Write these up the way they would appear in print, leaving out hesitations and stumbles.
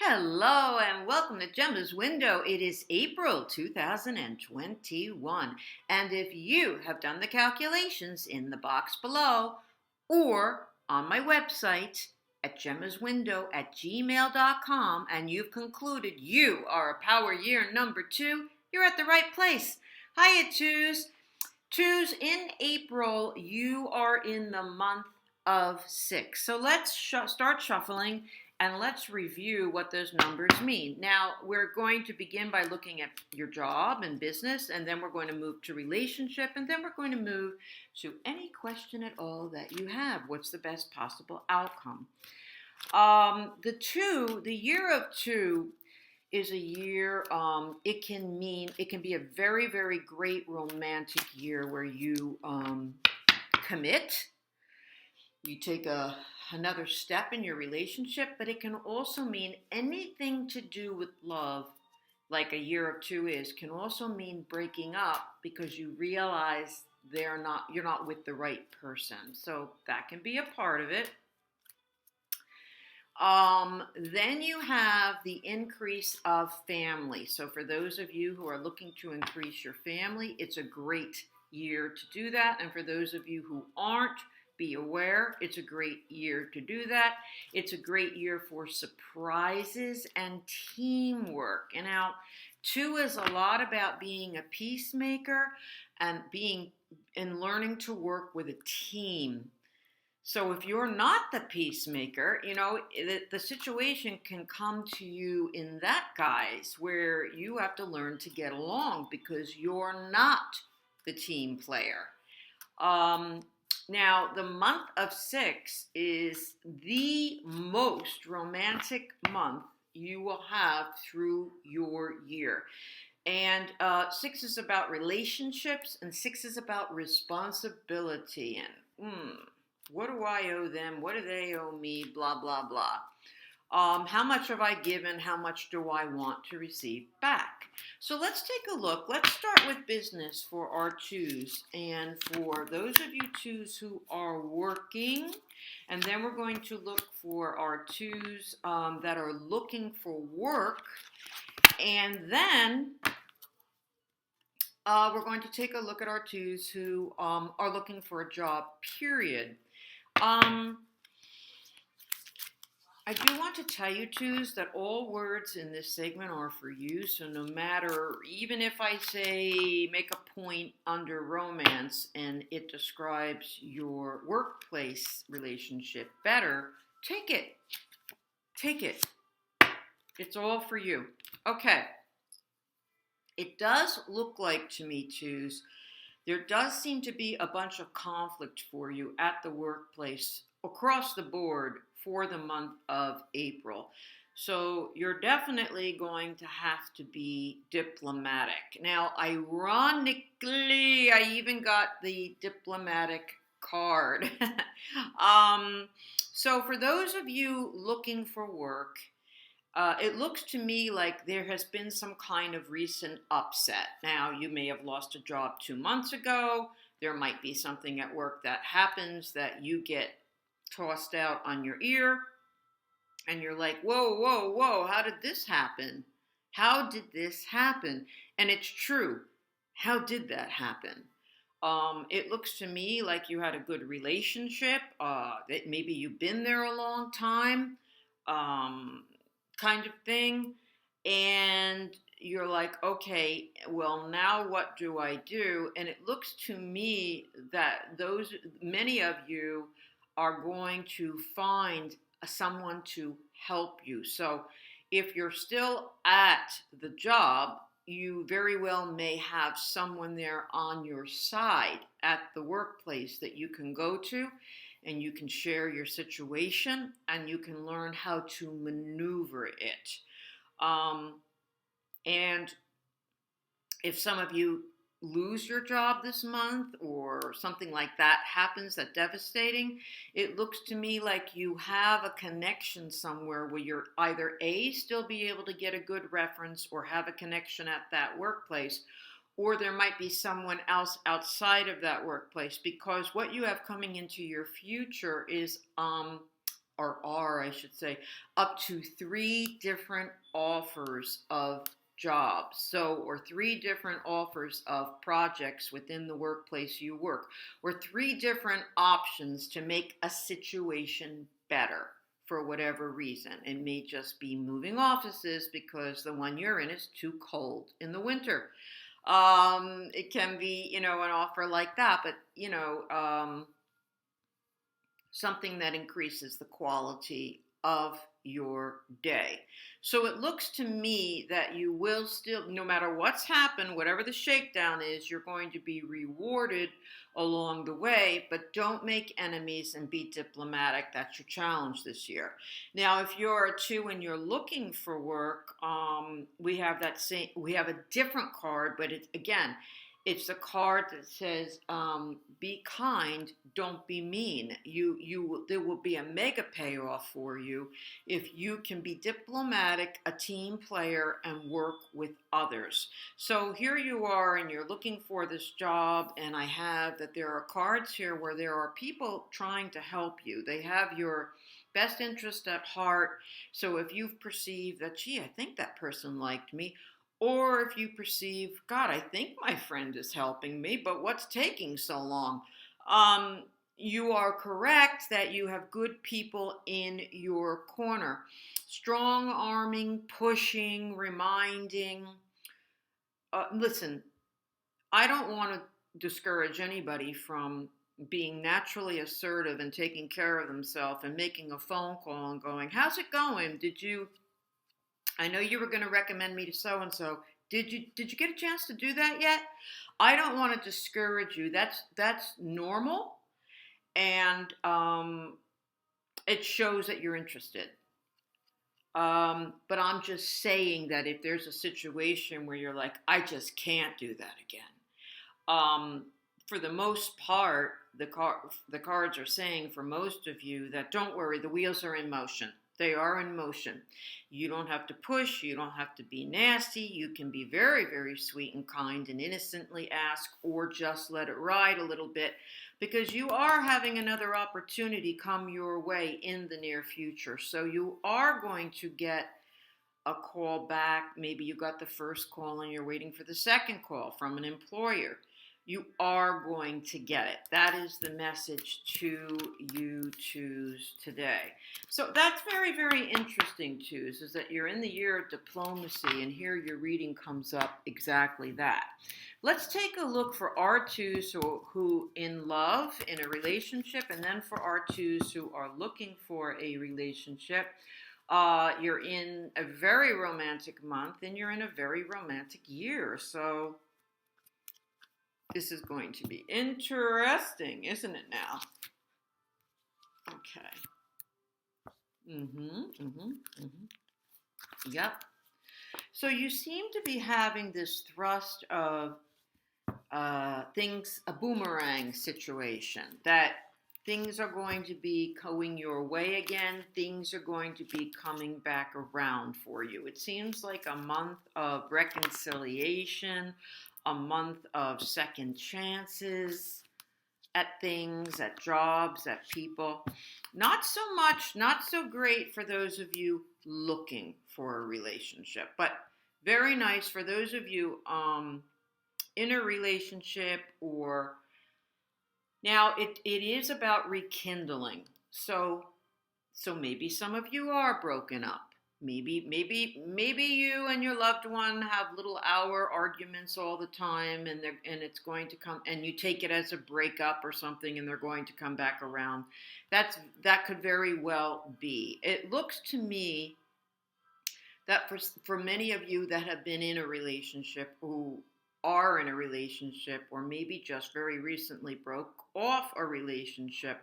Hello and welcome to Gemma's Window. It is April 2021. And if you have done the calculations in the box below or on my website at gemmaswindow@gmail.com and you've concluded you are a power year number 2, you're at the right place. Hiya, twos. Twos, in April, you are in the month of 6. So let's start shuffling and let's review what those numbers mean. Now, we're going to begin by looking at your job and business, and then we're going to move to relationship, and then we're going to move to any question at all that you have. What's the best possible outcome? The year of 2 is a year, it can be a very, very great romantic year where you commit, you take another step in your relationship, but it can also mean anything to do with love, like a year of 2 is, can also mean breaking up because you realize you're not with the right person. So that can be a part of it. Then you have the increase of family. So for those of you who are looking to increase your family, it's a great year to do that. And for those of you who aren't, be aware, it's a great year to do that. It's a great year for surprises and teamwork. And now, 2 is a lot about being a peacemaker and learning to work with a team. So if you're not the peacemaker, the situation can come to you in that guise where you have to learn to get along because you're not the team player. Now, the month of 6 is the most romantic month you will have through your year. And 6 is about relationships, and 6 is about responsibility. And what do I owe them? What do they owe me? Blah, blah, blah. How much have I given? How much do I want to receive back? So let's take a look. Let's start with business for our 2s. And for those of you 2s who are working, and then we're going to look for our 2s that are looking for work. And then we're going to take a look at our 2s who are looking for a job, period. I do want to tell you, 2s, that all words in this segment are for you. So no matter, even if I say make a point under romance and it describes your workplace relationship better, take it. Take it. It's all for you. Okay. It does look like to me, 2s, there does seem to be a bunch of conflict for you at the workplace across the board for the month of April. So you're definitely going to have to be diplomatic. Now, ironically, I even got the diplomatic card. So for those of you looking for work, it looks to me like there has been some kind of recent upset. Now, you may have lost a job 2 months ago. There might be something at work that happens that you get tossed out on your ear. And you're like, whoa, whoa, whoa, how did this happen? How did this happen? And it's true. How did that happen? It looks to me like you had a good relationship. That maybe you've been there a long time. Kind of thing, and you're like, okay, well, now what do I do? And it looks to me that many of you are going to find someone to help you. So if you're still at the job, you very well may have someone there on your side at the workplace that you can go to, and you can share your situation, and you can learn how to maneuver it. And if some of you lose your job this month or something like that happens, that's devastating, it looks to me like you have a connection somewhere where you're either A, still be able to get a good reference or have a connection at that workplace, or there might be someone else outside of that workplace, because what you have coming into your future is or are, I should say, up to 3 different offers of jobs. So, or 3 different offers of projects within the workplace you work, or 3 different options to make a situation better for whatever reason. It may just be moving offices because the one you're in is too cold in the winter. It can be, an offer like that, but, something that increases the quality of your day. So it looks to me that you will still, no matter what's happened, whatever the shakedown is, you're going to be rewarded along the way, but don't make enemies and be diplomatic. That's your challenge this year. Now, if you're a 2 and you're looking for work, we have a different card, but it's a card that says, be kind, don't be mean. There will be a mega payoff for you if you can be diplomatic, a team player, and work with others. So here you are, and you're looking for this job, and I have that there are cards here where there are people trying to help you. They have your best interest at heart. So if you've perceived that, gee, I think that person liked me, or if you perceive, God, I think my friend is helping me, but what's taking so long? You are correct that you have good people in your corner. Strong arming, pushing, reminding. Listen, I don't want to discourage anybody from being naturally assertive and taking care of themselves and making a phone call and going, how's it going? I know you were going to recommend me to so-and-so. Did you get a chance to do that yet? I don't want to discourage you. That's normal, and it shows that you're interested. But I'm just saying that if there's a situation where you're like, I just can't do that again. For the most part, the cards are saying for most of you that don't worry, the wheels are in motion. They are in motion. You don't have to push. You don't have to be nasty. You can be very, very sweet and kind and innocently ask, or just let it ride a little bit, because you are having another opportunity come your way in the near future. So you are going to get a call back. Maybe you got the first call and you're waiting for the second call from an employer. You are going to get it. That is the message to you, twos, today. So that's very, very interesting, twos, is that you're in the year of diplomacy, and here your reading comes up exactly that. Let's take a look for our twos who in love, in a relationship, and then for our twos who are looking for a relationship. You're in a very romantic month, and you're in a very romantic year. So this is going to be interesting, isn't it now? Okay. Yep. So you seem to be having this thrust of things, a boomerang situation, that things are going to be going your way again. Things are going to be coming back around for you. It seems like a month of reconciliation, a month of second chances at things, at jobs, at people. Not so great for those of you looking for a relationship, but very nice for those of you in a relationship. Or now it is about rekindling. So maybe some of you are broken up. Maybe you and your loved one have little hour arguments all the time, and it's going to come, and you take it as a breakup or something, and they're going to come back around. That could very well be. It looks to me that for many of you that have been in a relationship, who are in a relationship, or maybe just very recently broke off a relationship,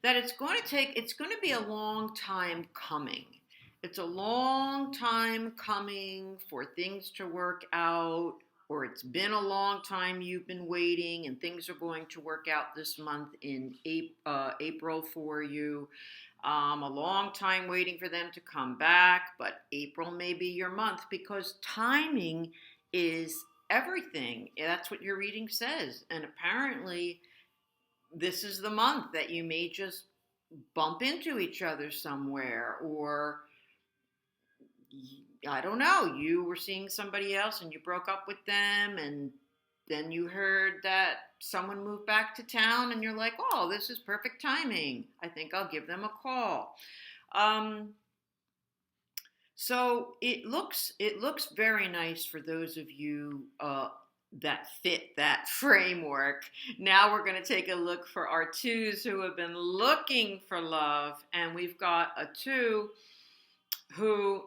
that it's going to be a long time coming. It's a long time coming for things to work out, or it's been a long time you've been waiting, and things are going to work out this month in April for you. A long time waiting for them to come back, but April may be your month, because timing is everything. That's what your reading says. And apparently, this is the month that you may just bump into each other somewhere, or I don't know, you were seeing somebody else and you broke up with them, and then you heard that someone moved back to town and you're like, oh, this is perfect timing. I think I'll give them a call. Um, so it looks very nice for those of you that fit that framework. Now we're going to take a look for our twos who have been looking for love, and we've got a two who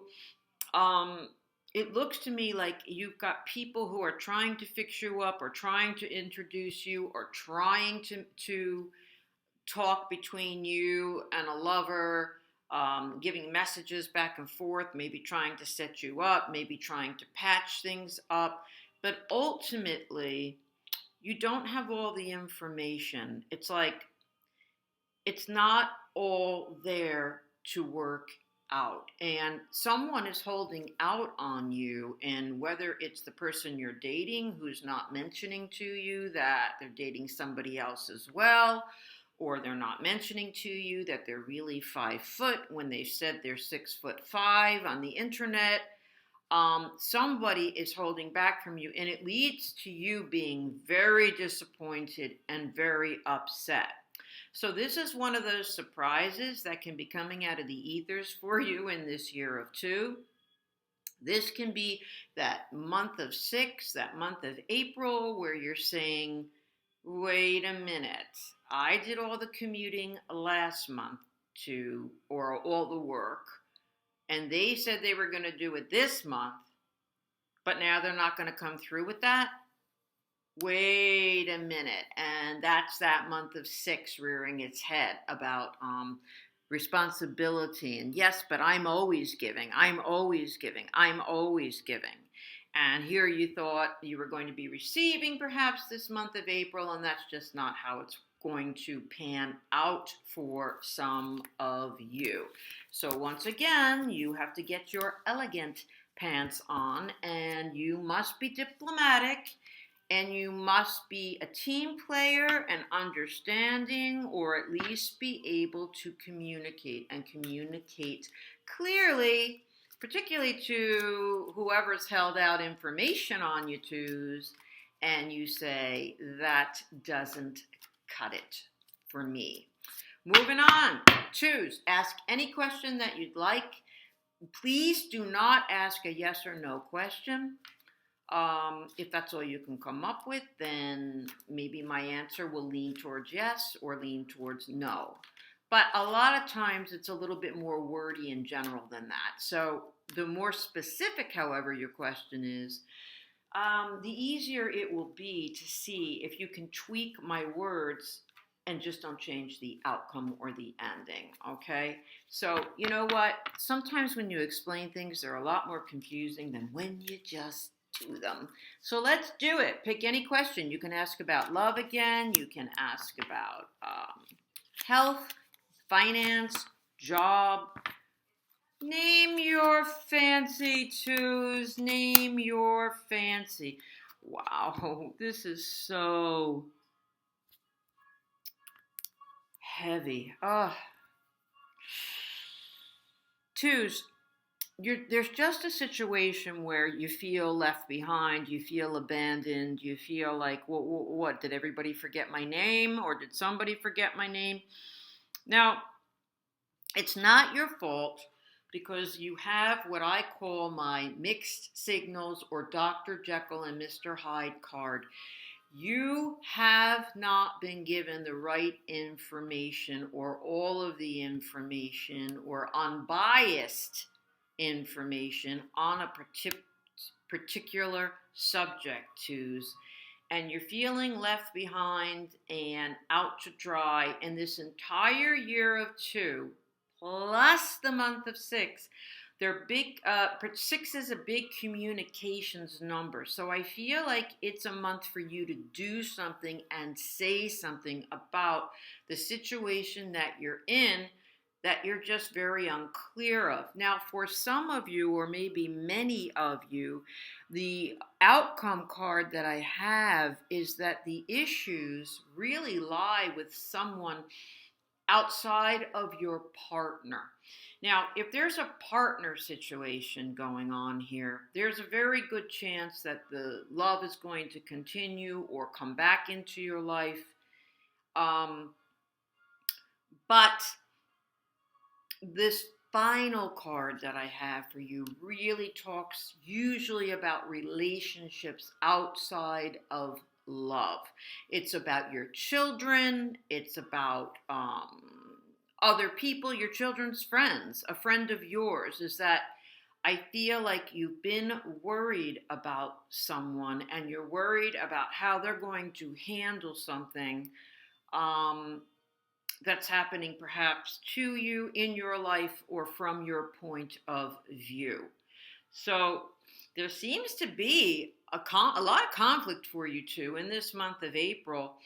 um, it looks to me like you've got people who are trying to fix you up, or trying to introduce you, or trying to talk between you and a lover, giving messages back and forth, maybe trying to set you up, maybe trying to patch things up. But ultimately, you don't have all the information. It's like it's not all there to work out. And someone is holding out on you, and whether it's the person you're dating who's not mentioning to you that they're dating somebody else as well, or they're not mentioning to you that they're really 5 foot when they said they're 6'5" on the internet. Somebody is holding back from you, and it leads to you being very disappointed and very upset. So this is one of those surprises that can be coming out of the ethers for you in this year of two. This can be that month of 6, that month of April, where you're saying, wait a minute, I did all the commuting last month or all the work, and they said they were going to do it this month, but now they're not going to come through with that. Wait a minute. And that's that month of 6 rearing its head about responsibility. And yes, but I'm always giving. I'm always giving. I'm always giving. And here you thought you were going to be receiving perhaps this month of April, and that's just not how it's going to pan out for some of you. So once again, you have to get your elegant pants on, and you must be diplomatic, and you must be a team player and understanding, or at least be able to communicate, and communicate clearly, particularly to whoever's held out information on you twos, and you say, that doesn't cut it for me. Moving on. Twos, ask any question that you'd like. Please do not ask a yes or no question. If that's all you can come up with, then maybe my answer will lean towards yes or lean towards no. But a lot of times it's a little bit more wordy in general than that. So the more specific, however, your question is, the easier it will be to see if you can tweak my words and just don't change the outcome or the ending, okay? So, you know what? Sometimes when you explain things, they're a lot more confusing than when you just do them. So let's do it. Pick any question. You can ask about love again. You can ask about health, finance, job. Name your fancy twos. Name your fancy. Wow, this is so heavy. Twos. There's just a situation where you feel left behind, you feel abandoned, you feel like, what, did everybody forget my name, or did somebody forget my name? Now, it's not your fault, because you have what I call my mixed signals, or Dr. Jekyll and Mr. Hyde card. You have not been given the right information, or all of the information, or unbiased information on a particular subject, twos, and you're feeling left behind and out to dry. And this entire year of two, plus the month of 6, they're big. 6 is a big communications number, so I feel like it's a month for you to do something and say something about the situation that you're in, that you're just very unclear of. Now, for some of you, or maybe many of you, the outcome card that I have is that the issues really lie with someone outside of your partner. Now, if there's a partner situation going on here, there's a very good chance that the love is going to continue or come back into your life. But this final card that I have for you really talks usually about relationships outside of love. It's about your children, it's about other people, your children's friends, a friend of yours. Is that I feel like you've been worried about someone and you're worried about how they're going to handle something. That's happening perhaps to you in your life or from your point of view. So there seems to be a lot of conflict for you two in this month of April.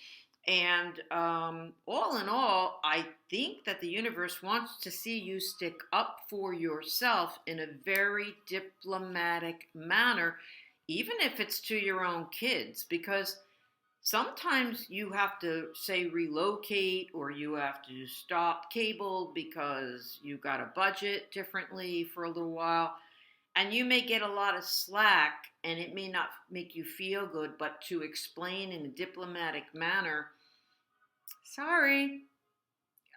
And all in all, I think that the universe wants to see you stick up for yourself in a very diplomatic manner, even if it's to your own kids, because sometimes you have to say relocate or you have to stop cable because you got a budget differently for a little while. And you may get a lot of slack and it may not make you feel good, but to explain in a diplomatic manner, sorry,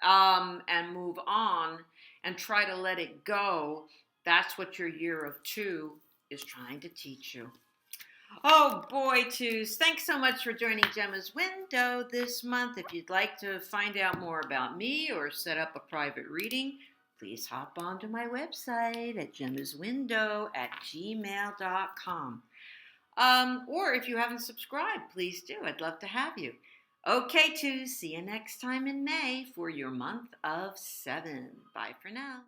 and move on and try to let it go. That's what your year of two is trying to teach you. Oh boy, twos. Thanks so much for joining Gemma's Window this month. If you'd like to find out more about me or set up a private reading, please hop onto my website at gemmaswindow@gmail.com. Or if you haven't subscribed, please do. I'd love to have you. Okay, twos. See you next time in May for your month of 7. Bye for now.